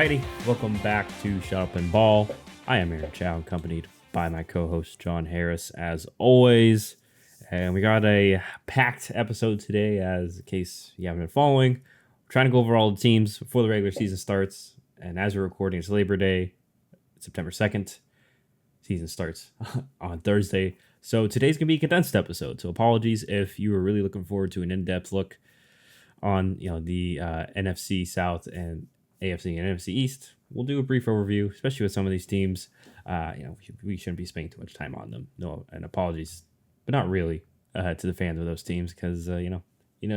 Alrighty, welcome back to Shut Up and Ball. I am Aaron Chow, accompanied by my co-host John Harris, as always. And we got a packed episode today, as in case you haven't been following. We're trying to go over all the teams before the regular season starts. And as we're recording, it's Labor Day, September 2nd. Season starts on Thursday. So today's going to be a condensed episode. So apologies if you were really looking forward to an in-depth look on the NFC South and AFC and NFC East. We'll do a brief overview, especially with some of these teams. We shouldn't be spending too much time on them. No, and apologies, but not really to the fans of those teams because if you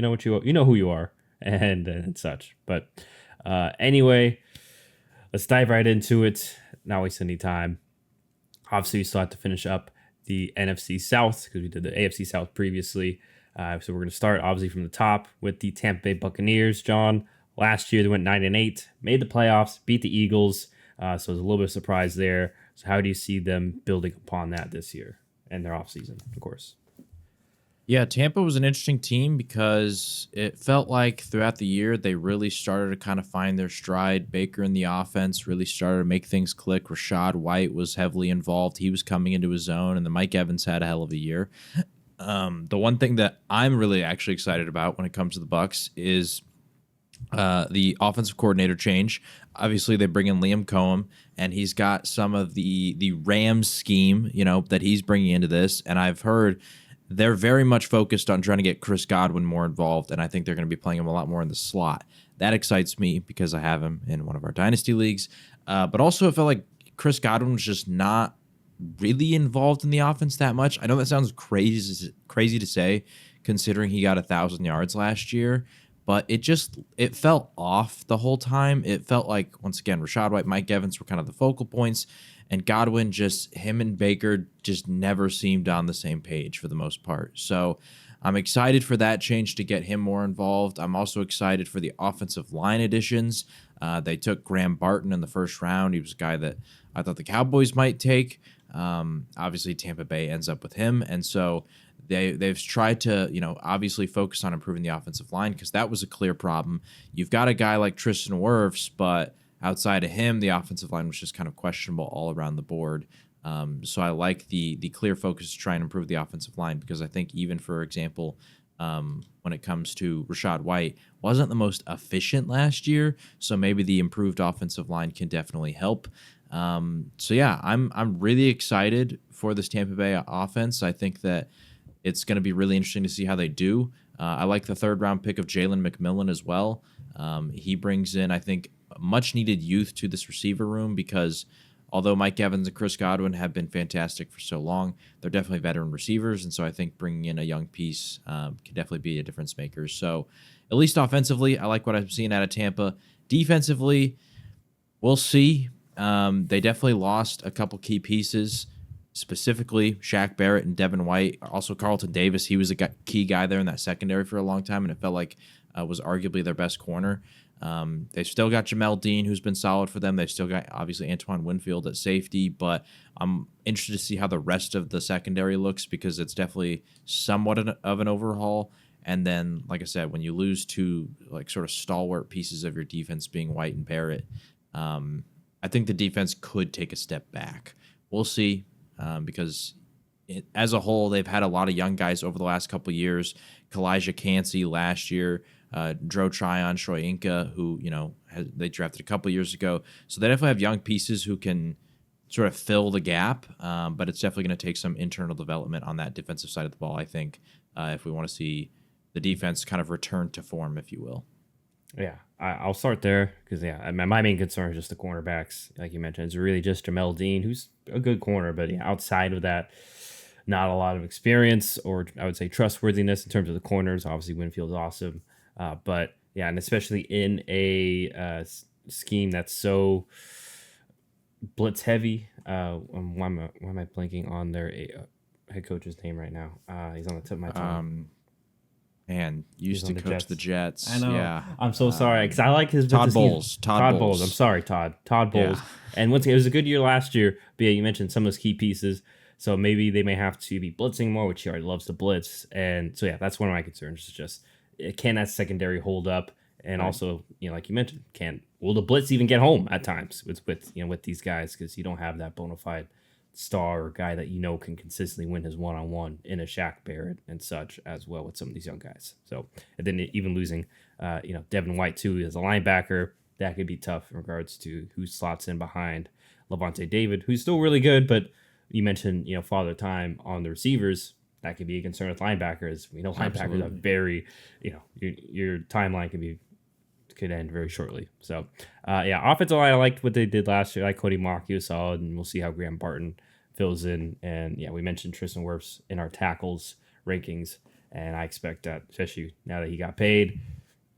know what you know who you are and such. But anyway, let's dive right into it. Not waste any time. Obviously, we still have to finish up the NFC South because we did the AFC South previously. So we're going to start obviously from the top with the Tampa Bay Buccaneers. John, last year they went 9-8, made the playoffs, beat the Eagles. So there's a little bit of surprise there. So how do you see them building upon that this year and their offseason, of course? Yeah, Tampa was an interesting team because it felt like throughout the year they really started to kind of find their stride. Baker in the offense really started to make things click. Rachaad White was heavily involved. He was coming into his own, and then Mike Evans had a hell of a year. The one thing that I'm really actually excited about when it comes to the Bucs is the offensive coordinator change. Obviously, they bring in Liam Cohen, and he's got some of the Rams scheme, that he's bringing into this. And I've heard they're very much focused on trying to get Chris Godwin more involved, and I think they're going to be playing him a lot more in the slot. That excites me because I have him in one of our dynasty leagues. But also, it felt like Chris Godwin was just not really involved in the offense that much. I know that sounds crazy to say, considering he got 1,000 yards last year, but it felt off the whole time. It felt like, once again, Rachaad White, Mike Evans were kind of the focal points, and Godwin, him and Baker just never seemed on the same page for the most part. So I'm excited for that change to get him more involved. I'm also excited for the offensive line additions. They took Graham Barton in the first round. He was a guy that I thought the Cowboys might take. Obviously, Tampa Bay ends up with him, and so they've tried to, obviously focus on improving the offensive line because that was a clear problem. You've got a guy like Tristan Wirfs, but outside of him, the offensive line was just kind of questionable all around the board. So I like the clear focus to try and improve the offensive line because I think even, for example, when it comes to Rachaad White, wasn't the most efficient last year. So maybe the improved offensive line can definitely help. So yeah, I'm really excited for this Tampa Bay offense. I think that it's going to be really interesting to see how they do. I like the third-round pick of Jalen McMillan as well. He brings in, I think, much-needed youth to this receiver room because although Mike Evans and Chris Godwin have been fantastic for so long, they're definitely veteran receivers, and so I think bringing in a young piece can definitely be a difference maker. So at least offensively, I like what I'm seeing out of Tampa. Defensively, we'll see. They definitely lost a couple key pieces, specifically Shaq Barrett and Devin White. Also Carlton Davis, he was a key guy there in that secondary for a long time, and it felt like was arguably their best corner. They've still got Jamel Dean, who's been solid for them. They've still got, obviously, Antoine Winfield at safety, but I'm interested to see how the rest of the secondary looks because it's definitely somewhat of an overhaul. And then, like I said, when you lose two sort of stalwart pieces of your defense being White and Barrett, I think the defense could take a step back. We'll see because as a whole, they've had a lot of young guys over the last couple of years. Kalijah Cansey last year, Dro Tryon, Troy Inca, who they drafted a couple of years ago. So they definitely have young pieces who can sort of fill the gap, but it's definitely going to take some internal development on that defensive side of the ball, I think, if we want to see the defense kind of return to form, if you will. Yeah, I'll start there because, my main concern is just the cornerbacks. Like you mentioned, it's really just Jamel Dean, who's a good corner, but outside of that, not a lot of experience or I would say trustworthiness in terms of the corners. Obviously, Winfield's awesome, but and especially in a scheme that's so blitz heavy. Why am I blanking on their head coach's name right now? He's on the tip of my tongue. Man, used to coach the Jets. I know. Yeah. I'm so sorry because I like his Todd Bowles. Todd Bowles. I'm sorry, Todd Bowles. Yeah. And once again, it was a good year last year. But yeah, you mentioned some of those key pieces. So maybe they may have to be blitzing more, which he already loves to blitz. And so, yeah, that's one of my concerns. It's just, can that secondary hold up? And Right. also, like you mentioned, will the blitz even get home at times with these guys, because you don't have that bona fide star or guy that can consistently win his one-on-one in a Shaq Barrett and such as well with some of these young guys. So, and then even losing Devin White too as a linebacker, that could be tough in regards to who slots in behind Levante David, who's still really good, but you mentioned father time on the receivers. That could be a concern with linebackers. We know linebackers are very, your timeline could end very shortly. So, offensive line, I liked what they did last year. I like Cody Mock, he was solid, and we'll see how Graham Barton fills in. And we mentioned Tristan Wirfs in our tackles rankings, and I expect that, especially now that he got paid,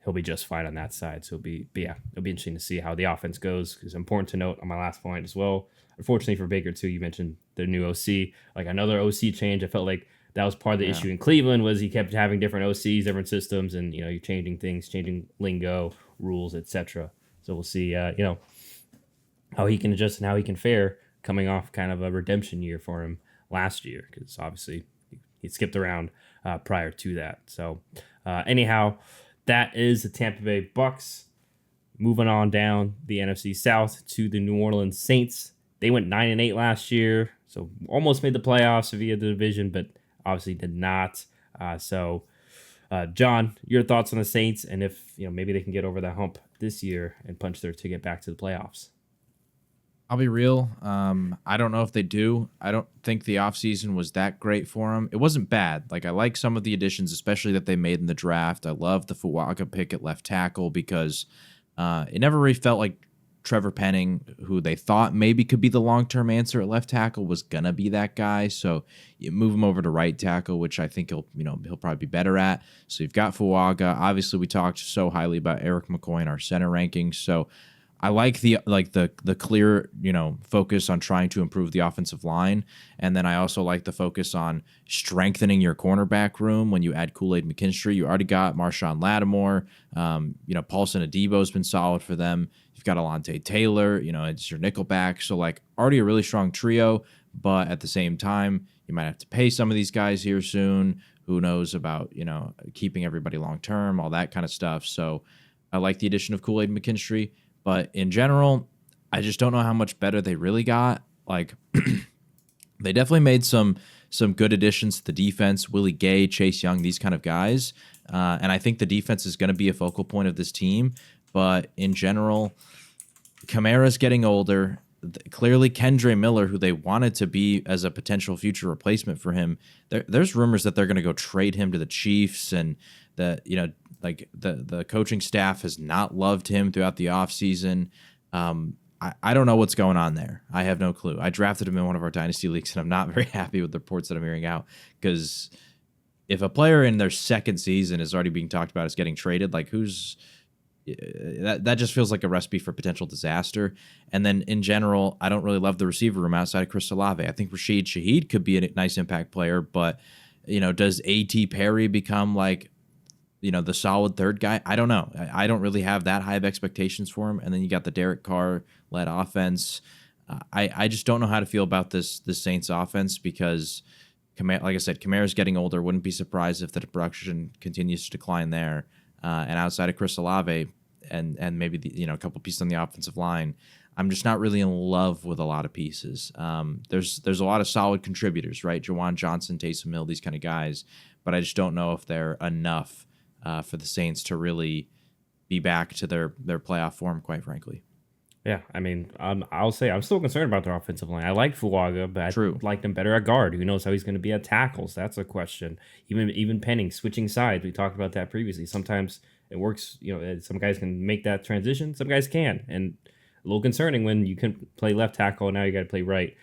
he'll be just fine on that side. So it'll be interesting to see how the offense goes. Because important to note on my last point as well. Unfortunately for Baker too, you mentioned the new OC, like another OC change. I felt like that was part of the issue in Cleveland, was he kept having different OCs, different systems, and you're changing things, changing lingo, rules, etc. So we'll see, how he can adjust and how he can fare coming off kind of a redemption year for him last year, because obviously he skipped around prior to that. So anyhow, that is the Tampa Bay Bucks. Moving on down the NFC South to the New Orleans Saints. They went 9-8 last year, so almost made the playoffs via the division, but obviously did not. John, your thoughts on the Saints, and if maybe they can get over that hump this year and punch their ticket back to the playoffs? I'll be real. I don't know if they do. I don't think the offseason was that great for them. It wasn't bad. Like, I like some of the additions, especially that they made in the draft. I love the Fuaga pick at left tackle, because it never really felt like Trevor Penning, who they thought maybe could be the long-term answer at left tackle, was gonna be that guy. So you move him over to right tackle, which I think he'll probably be better at. So you've got Fuaga. Obviously, we talked so highly about Eric McCoy in our center rankings. So I like the clear, focus on trying to improve the offensive line. And then I also like the focus on strengthening your cornerback room when you add Kool-Aid McKinstry. You already got Marshawn Lattimore. Paulson Adebo's been solid for them. You've got Alontae Taylor, it's your nickelback. So, already a really strong trio, but at the same time, you might have to pay some of these guys here soon. Who knows about, keeping everybody long-term, all that kind of stuff. So I like the addition of Kool-Aid McKinstry. But in general, I just don't know how much better they really got. They definitely made some good additions to the defense. Willie Gay, Chase Young, these kind of guys. And I think the defense is going to be a focal point of this team. But in general, Kamara's getting older. Clearly, Kendre Miller, who they wanted to be as a potential future replacement for him, there's rumors that they're going to go trade him to the Chiefs, and that the coaching staff has not loved him throughout the offseason. I don't know what's going on there. I have no clue. I drafted him in one of our dynasty leagues, and I'm not very happy with the reports that I'm hearing out, because if a player in their second season is already being talked about as getting traded, that just feels like a recipe for potential disaster. And then in general, I don't really love the receiver room outside of Chris Olave. I think Rashid Shaheed could be a nice impact player, but does A.T. Perry become the solid third guy? I don't know. I don't really have that high of expectations for him. And then you got the Derek Carr-led offense. I just don't know how to feel about this Saints offense, because, like I said, Kamara's getting older. Wouldn't be surprised if the production continues to decline there. And outside of Chris Olave and maybe a couple pieces on the offensive line, I'm just not really in love with a lot of pieces. There's a lot of solid contributors, right? Jawan Johnson, Taysom Hill, these kind of guys, but I just don't know if they're enough for the Saints to really be back to their playoff form, quite frankly. Yeah, I mean, I'll say I'm still concerned about their offensive line. I like Fuaga, but I like them better at guard. Who knows how he's going to be at tackles? That's a question. Even Penning, switching sides. We talked about that previously. Sometimes it works. Some guys can make that transition. Some guys can. And a little concerning when you can play left tackle and now you got to play right.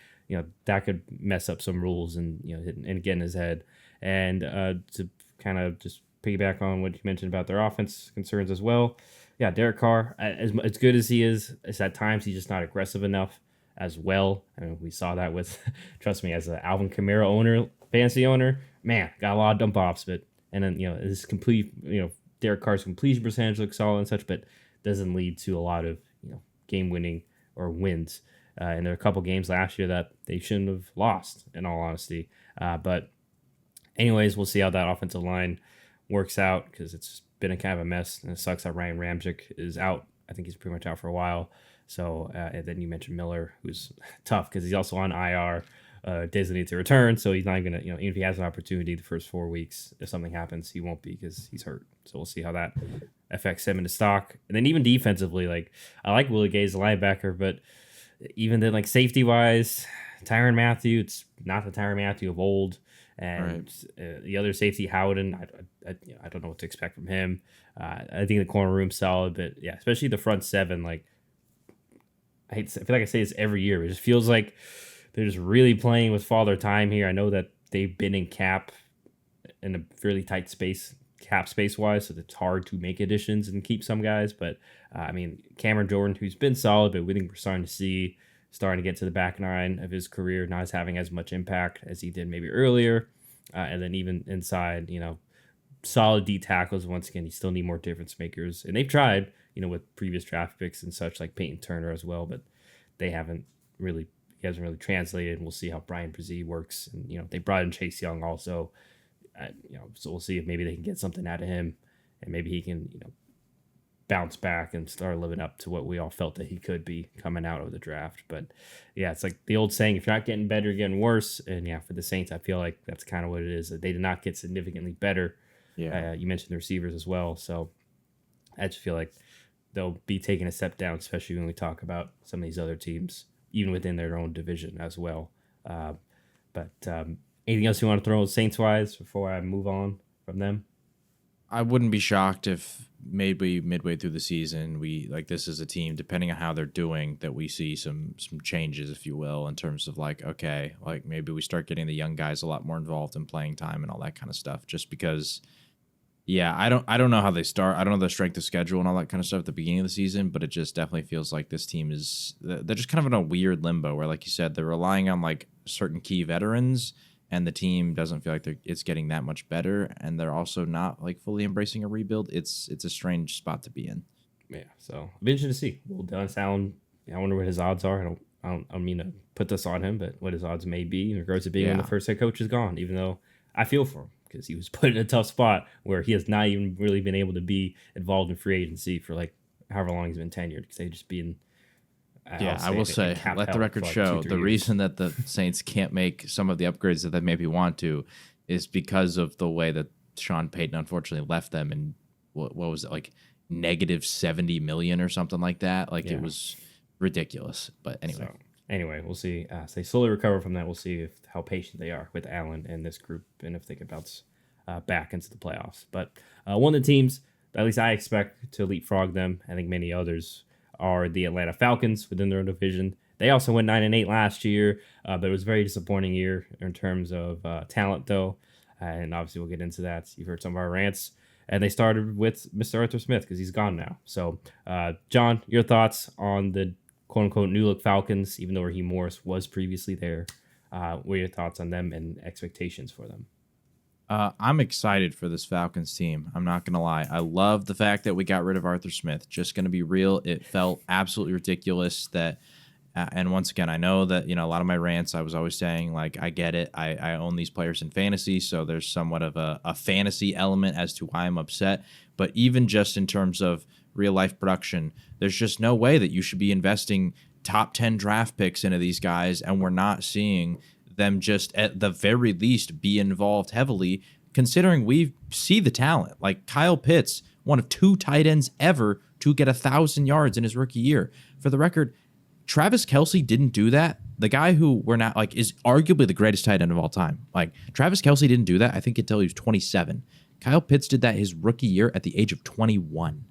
That could mess up some rules and get in his head. And to kind of just piggyback on what you mentioned about their offense concerns as well. Yeah, Derek Carr, as good as he is, at times he's just not aggressive enough as well. I mean, we saw that with, trust me, as an Alvin Kamara fantasy owner, man, got a lot of dump offs, but and then this complete, Derek Carr's completion percentage looks solid and such, but doesn't lead to a lot of game winning or wins. And there are a couple games last year that they shouldn't have lost, in all honesty. But anyways, we'll see how that offensive line works out, because it's been a kind of a mess, and it sucks that Ryan Ramczyk is out. I think he's pretty much out for a while. So, and then you mentioned Miller, who's tough because he's also on IR, designated to return. So he's not going to, even if he has an opportunity the first 4 weeks, if something happens, he won't be because he's hurt. So we'll see how that affects him in the stock. And then even defensively, like I like Willie Gay as a linebacker, but even then, like safety wise, Tyrann Mathieu, it's not the Tyrann Mathieu of old. And the other safety, Howden, I don't know what to expect from him. I think the corner room's solid, but yeah, especially the front seven, like, I feel like I say this every year, but it just feels like they're just really playing with father time here. I know that they've been in cap in a fairly tight space, cap space wise, so it's hard to make additions and keep some guys. But I mean, Cameron Jordan, who's been solid, but we think we're starting to get to the back nine of his career, not as having as much impact as he did maybe earlier. And then even inside, solid D tackles. Once again, you still need more difference makers, and they've tried, with previous draft picks and such, like Peyton Turner as well, but he hasn't really translated. And we'll see how Brian Brzee works. And they brought in Chase Young also, so we'll see if maybe they can get something out of him, and maybe he can bounce back and start living up to what we all felt that he could be coming out of the draft. But yeah, it's like the old saying: if you're not getting better, you're getting worse. And yeah, for the Saints, I feel like that's kind of what it is. That they did not get significantly better. Yeah, you mentioned the receivers as well, so I just feel like they'll be taking a step down, especially when we talk about some of these other teams, even within their own division as well. But anything else you want to throw Saints-wise before I move on from them? I wouldn't be shocked if maybe midway through the season, this is a team, depending on how they're doing, that we see some changes, if you will, in terms of maybe we start getting the young guys a lot more involved in playing time and all that kind of stuff, just because. Yeah, I don't know how they start. I don't know the strength of schedule and all that kind of stuff at the beginning of the season, but it just definitely feels like this team they're just kind of in a weird limbo where, like you said, they're relying on like certain key veterans, and the team doesn't feel like it's getting that much better, and they're also not like fully embracing a rebuild. It's a strange spot to be in. Yeah, so it'll be interesting to see. Will Dennis Allen, I wonder what his odds are. I don't mean to put this on him, but what his odds may be in regards to being when the first head coach is gone, even though I feel for him, because he was put in a tough spot where he has not even really been able to be involved in free agency for like however long he's been tenured, because they've just been. I will say, let the record show, the reason that the Saints can't make some of the upgrades that they maybe want to is because of the way that Sean Payton unfortunately left them, and what was it, like negative $70 million or something like that. It was ridiculous. But anyway. Anyway, we'll see. As they slowly recover from that, we'll see how patient they are with Allen and this group, and if they can bounce back into the playoffs. But one of the teams, at least I expect to leapfrog them, I think many others, are the Atlanta Falcons within their own division. They also went 9-8 last year, but it was a very disappointing year in terms of talent, though. And obviously, we'll get into that. You've heard some of our rants. And they started with Mr. Arthur Smith because he's gone now. So, John, your thoughts on the quote-unquote new-look Falcons, even though Raheem Morris was previously there. What are your thoughts on them and expectations for them? I'm excited for this Falcons team. I'm not going to lie. I love the fact that we got rid of Arthur Smith. Just going to be real. It felt absolutely ridiculous that, and once again, I know that, a lot of my rants, I was always saying, like, I get it. I own these players in fantasy, so there's somewhat of a fantasy element as to why I'm upset. But even just in terms of real life production, there's just no way that you should be investing top 10 draft picks into these guys, and we're not seeing them just at the very least be involved heavily, considering we see the talent. Like Kyle Pitts, one of 2 tight ends ever to get 1,000 yards in his rookie year. For the record, Travis Kelce didn't do that. The guy who we're not is arguably the greatest tight end of all time. Like Travis Kelce didn't do that, I think, until he was 27. Kyle Pitts did that his rookie year at the age of 21.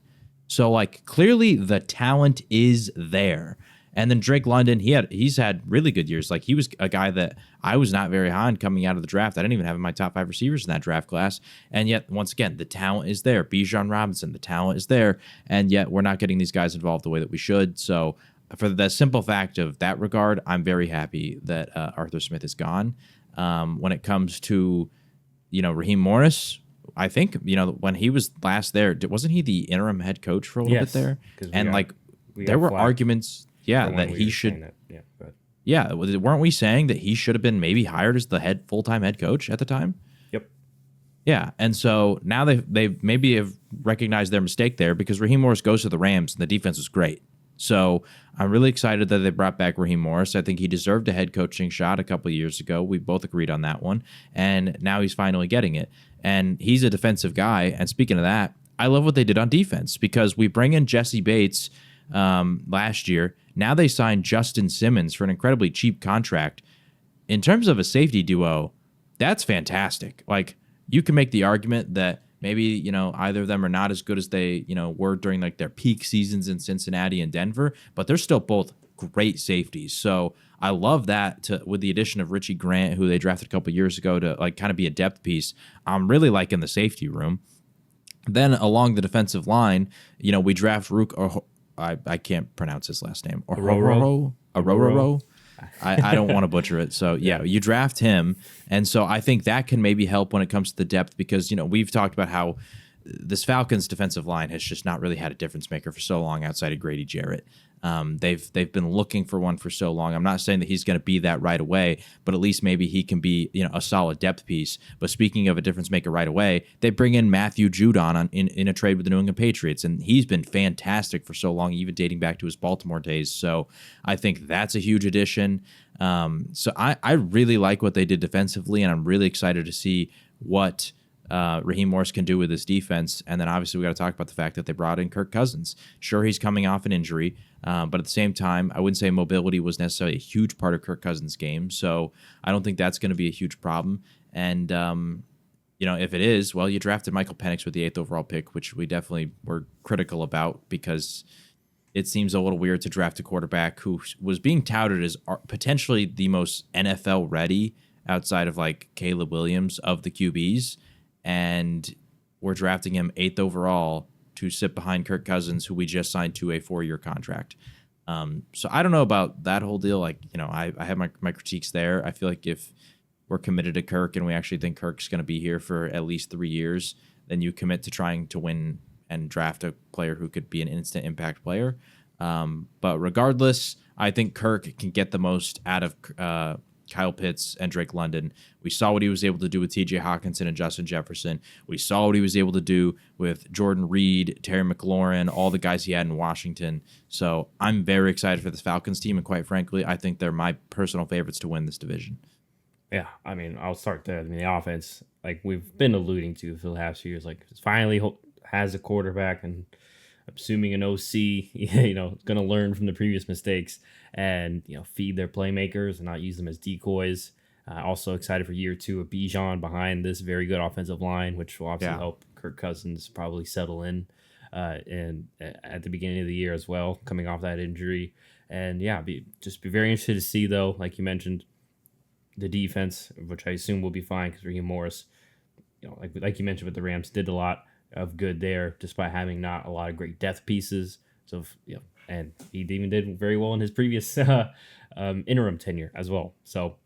So, clearly the talent is there. And then Drake London, he's had really good years. He was a guy that I was not very high on coming out of the draft. I didn't even have in my top 5 receivers in that draft class. And yet, once again, the talent is there. Bijan Robinson, the talent is there. And yet, we're not getting these guys involved the way that we should. So, for the simple fact of that regard, I'm very happy that Arthur Smith is gone. When it comes to, Raheem Morris, I think, when he was last there, wasn't he the interim head coach for a little bit there? And there were arguments, that he should. Weren't we saying that he should have been maybe hired as the full-time head coach at the time? Yep. Yeah, and so now they maybe have recognized their mistake there because Raheem Morris goes to the Rams and the defense was great. So I'm really excited that they brought back Raheem Morris. I think he deserved a head coaching shot a couple of years ago. We both agreed on that one, and now he's finally getting it. And he's a defensive guy. And speaking of that, I love what they did on defense because we bring in Jesse Bates last year. Now they signed Justin Simmons for an incredibly cheap contract. In terms of a safety duo, that's fantastic. Like, you can make the argument that maybe, either of them are not as good as they, were during like their peak seasons in Cincinnati and Denver, but they're still both great safeties. So I love that with the addition of Richie Grant, who they drafted a couple years ago to like kind of be a depth piece. I'm really liking the safety room. Then along the defensive line, we draft Rook, or I can't pronounce his last name. Ororo. I don't want to butcher it. So, yeah, you draft him. And so I think that can maybe help when it comes to the depth because, we've talked about how this Falcons defensive line has just not really had a difference maker for so long outside of Grady Jarrett. They've been looking for one for so long. I'm not saying that he's going to be that right away, but at least maybe he can be, a solid depth piece. But speaking of a difference maker right away, they bring in Matthew Judon in a trade with the New England Patriots, and he's been fantastic for so long, even dating back to his Baltimore days. So I think that's a huge addition. So I really like what they did defensively, and I'm really excited to see what Raheem Morris can do with his defense. And then obviously we got to talk about the fact that they brought in Kirk Cousins. Sure, he's coming off an injury, but at the same time, I wouldn't say mobility was necessarily a huge part of Kirk Cousins' game. So I don't think that's going to be a huge problem. And, if it is, well, you drafted Michael Penix with the 8th overall pick, which we definitely were critical about because it seems a little weird to draft a quarterback who was being touted as potentially the most NFL ready outside of like Caleb Williams of the QBs. And we're drafting him 8th overall to sit behind Kirk Cousins, who we just signed to a 4-year contract. So I don't know about that whole deal. Like, I have my critiques there. I feel like if we're committed to Kirk and we actually think Kirk's going to be here for at least 3 years, then you commit to trying to win and draft a player who could be an instant impact player. But regardless, I think Kirk can get the most out of Kyle Pitts and Drake London. We saw what he was able to do with TJ Hawkinson and Justin Jefferson. We saw what he was able to do with Jordan Reed, Terry McLaurin, all the guys he had in Washington. So I'm very excited for this Falcons team, and quite frankly, I think they're my personal favorites to win this division. Yeah, I'll start there. The offense, like we've been alluding to for the last few years, like finally has a quarterback, and assuming an OC, going to learn from the previous mistakes and, feed their playmakers and not use them as decoys. Also excited for year 2 of Bijan behind this very good offensive line, which will obviously help Kirk Cousins probably settle in and at the beginning of the year as well, coming off that injury. And be very interested to see, though, like you mentioned, the defense, which I assume will be fine because Raheem Morris, like you mentioned with the Rams, did a lot of good there despite having not a lot of great depth pieces. So, and he even did very well in his previous interim tenure as well. So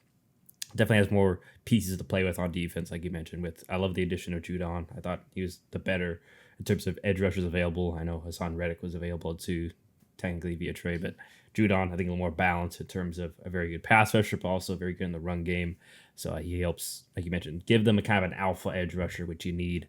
definitely has more pieces to play with on defense, like you mentioned. I love the addition of Judon. I thought he was the better in terms of edge rushers available. I know Hassan Reddick was available too, technically via trade, but Judon, I think, a little more balanced in terms of a very good pass rusher, but also very good in the run game. So he helps, like you mentioned, give them a kind of an alpha edge rusher, which you need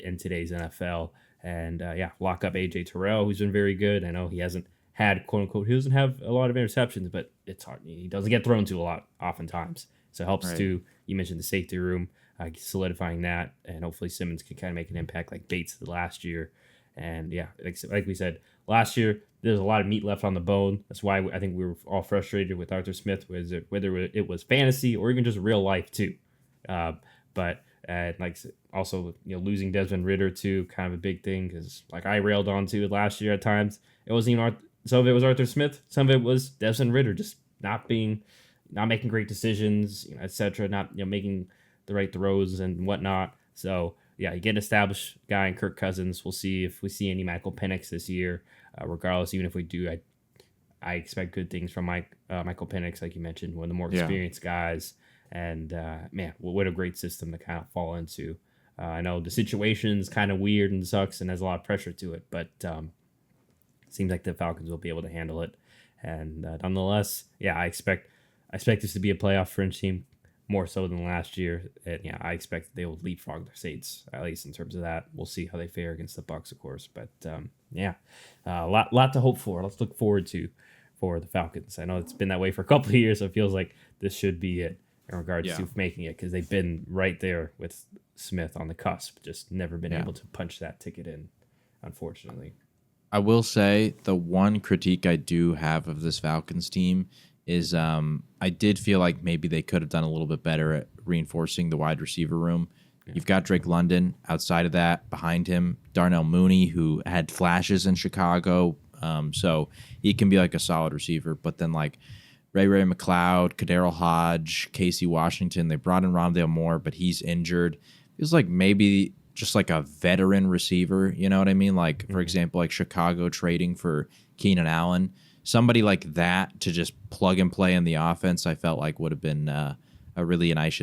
in today's NFL. And lock up AJ Terrell, who's been very good. I know he hasn't had, quote unquote, he doesn't have a lot of interceptions, but it's hard. He doesn't get thrown to a lot oftentimes. So it helps to, you mentioned the safety room, solidifying that, and hopefully Simmons can kind of make an impact like Bates did last year. And like we said, last year, there's a lot of meat left on the bone. That's why I think we were all frustrated with Arthur Smith, whether it was fantasy or even just real life too. But also, losing Desmond Ridder too, kind of a big thing because like I railed on to it last year at times. It wasn't even some of it was Arthur Smith, some of it was Desmond Ridder just not making great decisions, etc. Not making the right throws and whatnot. So you get an established guy in Kirk Cousins. We'll see if we see any Michael Penix this year. Regardless, even if we do, I expect good things from Michael Penix, like you mentioned, one of the more experienced guys. And what a great system to kind of fall into. I know the situation's kind of weird and sucks and has a lot of pressure to it, but it seems like the Falcons will be able to handle it. And nonetheless, I expect this to be a playoff fringe team. more so than last year. And yeah, I expect they will leapfrog the Saints, at least in terms of that. We'll see how they fare against the Bucs, of course. But yeah, a lot to hope for. Let's look forward to for the Falcons. I know it's been that way for a couple of years, so it feels like this should be it in regards to making it, because they've been right there with Smith on the cusp, just never been able to punch that ticket in, unfortunately. I will say the one critique I do have of this Falcons team is I did feel like maybe they could have done a little bit better at reinforcing the wide receiver room. Yeah. You've got Drake London. Outside of that, behind him, Darnell Mooney, who had flashes in Chicago. So he can be like a solid receiver. But then like Ray McLeod, Kadero Hodge, Casey Washington, they brought in Rondale Moore, but he's injured. Feels like maybe just like a veteran receiver, you know what I mean? Like, for example, like Chicago trading for Keenan Allen. Somebody like that to just plug and play in the offense, I felt like would have been a really nice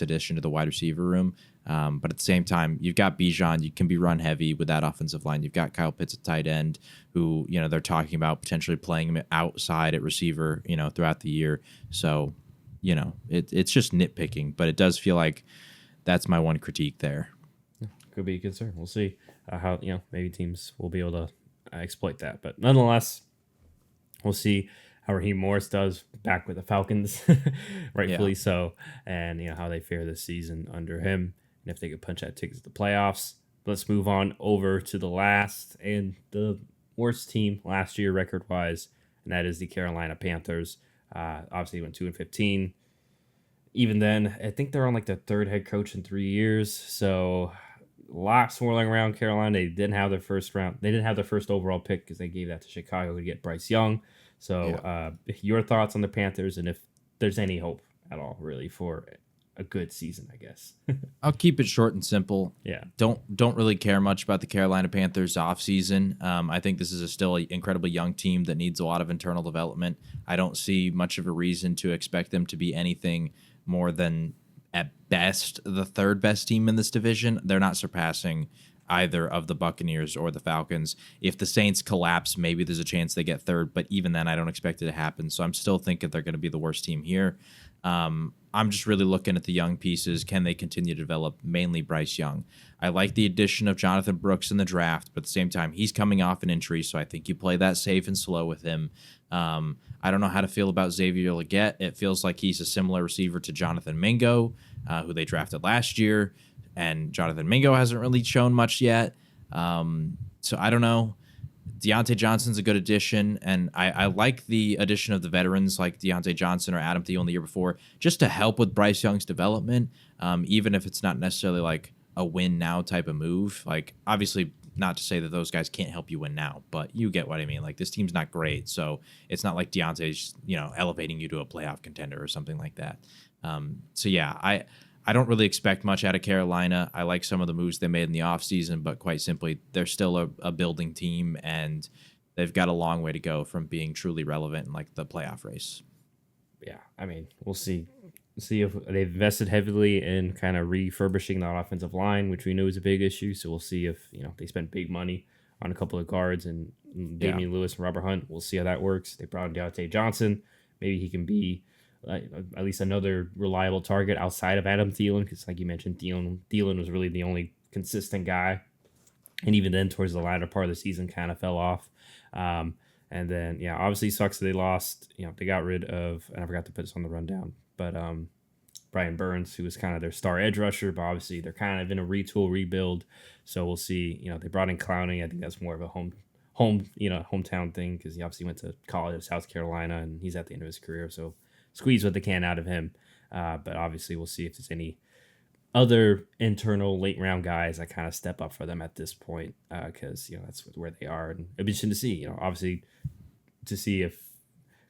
addition to the wide receiver room. But at the same time, you've got Bijan. You can be run heavy with that offensive line. You've got Kyle Pitts at tight end, who, you know, they're talking about potentially playing him outside at receiver, you know, throughout the year. So, you know, it's just nitpicking, but it does feel like that's my one critique there. Could be a concern. We'll see how, you know, maybe teams will be able to exploit that. But nonetheless, we'll see how Raheem Morris does back with the Falcons, rightfully so, and you know how they fare this season under him, and if they could punch that ticket to the playoffs. Let's move on over to the last and the worst team last year record-wise, and that is the Carolina Panthers. Obviously, went 2-15. Even then, I think they're on like their third head coach in 3 years, so a lot swirling around Carolina. They didn't have their first round. They didn't have their first overall pick because they gave that to Chicago to get Bryce Young. So your thoughts on the Panthers, and if there's any hope at all, really, for a good season, I guess. I'll keep it short and simple. Yeah. Don't really care much about the Carolina Panthers offseason. I think this is a still incredibly young team that needs a lot of internal development. I don't see much of a reason to expect them to be anything more than, at best, the third best team in this division. They're not surpassing either of the Buccaneers or the Falcons. If the Saints collapse, maybe there's a chance they get third, but even then, I don't expect it to happen. So I'm still thinking they're going to be the worst team here. I'm just really looking at the young pieces. Can they continue to develop? Mainly Bryce Young. I like the addition of Jonathan Brooks in the draft, but at the same time, he's coming off an injury, so I think you play that safe and slow with him. I don't know how to feel about Xavier Legette. It feels like he's a similar receiver to Jonathan Mingo, who they drafted last year, and Jonathan Mingo hasn't really shown much yet. So I don't know. Deontay Johnson's a good addition, and I like the addition of the veterans like Deontay Johnson or Adam Thielen the year before, just to help with Bryce Young's development, even if it's not necessarily like a win now type of move. Like, obviously, not to say that those guys can't help you win now, but you get what I mean. Like, this team's not great, so it's not like Deontay's, elevating you to a playoff contender or something like that. So yeah, I don't really expect much out of Carolina. I like some of the moves they made in the offseason, but quite simply, they're still a building team, and they've got a long way to go from being truly relevant in like the playoff race. Yeah, I mean, we'll see. See if they've invested heavily in kind of refurbishing that offensive line, which we know is a big issue. So we'll see if they spend big money on a couple of guards and Damian Lewis and Robert Hunt. We'll see how that works. They brought in Deontay Johnson. Maybe he can be at least another reliable target outside of Adam Thielen, because like you mentioned, Thielen was really the only consistent guy, and even then towards the latter part of the season kind of fell off. And then obviously sucks that they lost. They got rid of, and I forgot to put this on the rundown, but Brian Burns, who was kind of their star edge rusher, but obviously they're kind of in a rebuild. So we'll see. They brought in Clowney. I think that's more of a hometown thing, because he obviously went to college at South Carolina and he's at the end of his career. So squeeze what they can out of him. But obviously we'll see if there's any other internal late round guys that kind of step up for them at this point, because that's where they are, and it'll be interesting to see. Obviously to see if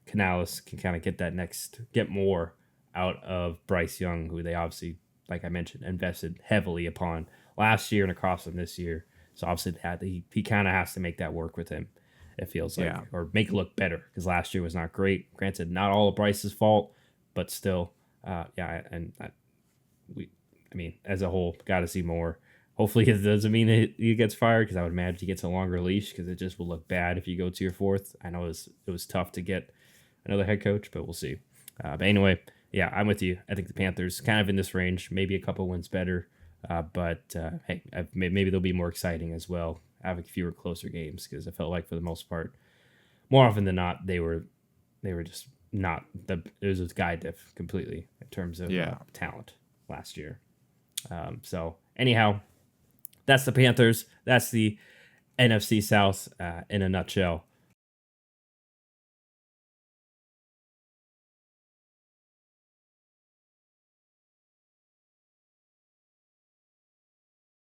Canales can kind of get more out of Bryce Young, who they obviously, like I mentioned, invested heavily upon last year and across them this year. So obviously he kind of has to make that work with him, it feels like, or make it look better, because last year was not great. Granted, not all of Bryce's fault, but still, as a whole, got to see more. Hopefully it doesn't mean he gets fired, because I would imagine he gets a longer leash, because it just will look bad if you go to your fourth. I know it was tough to get another head coach, but we'll see. But anyway, yeah, I'm with you. I think the Panthers kind of in this range, maybe a couple wins better, but hey, maybe they'll be more exciting as well, having fewer closer games because I felt like for the most part, more often than not, they were just not it was a guy diff completely in terms of talent last year. So anyhow, that's the Panthers. That's the NFC South in a nutshell.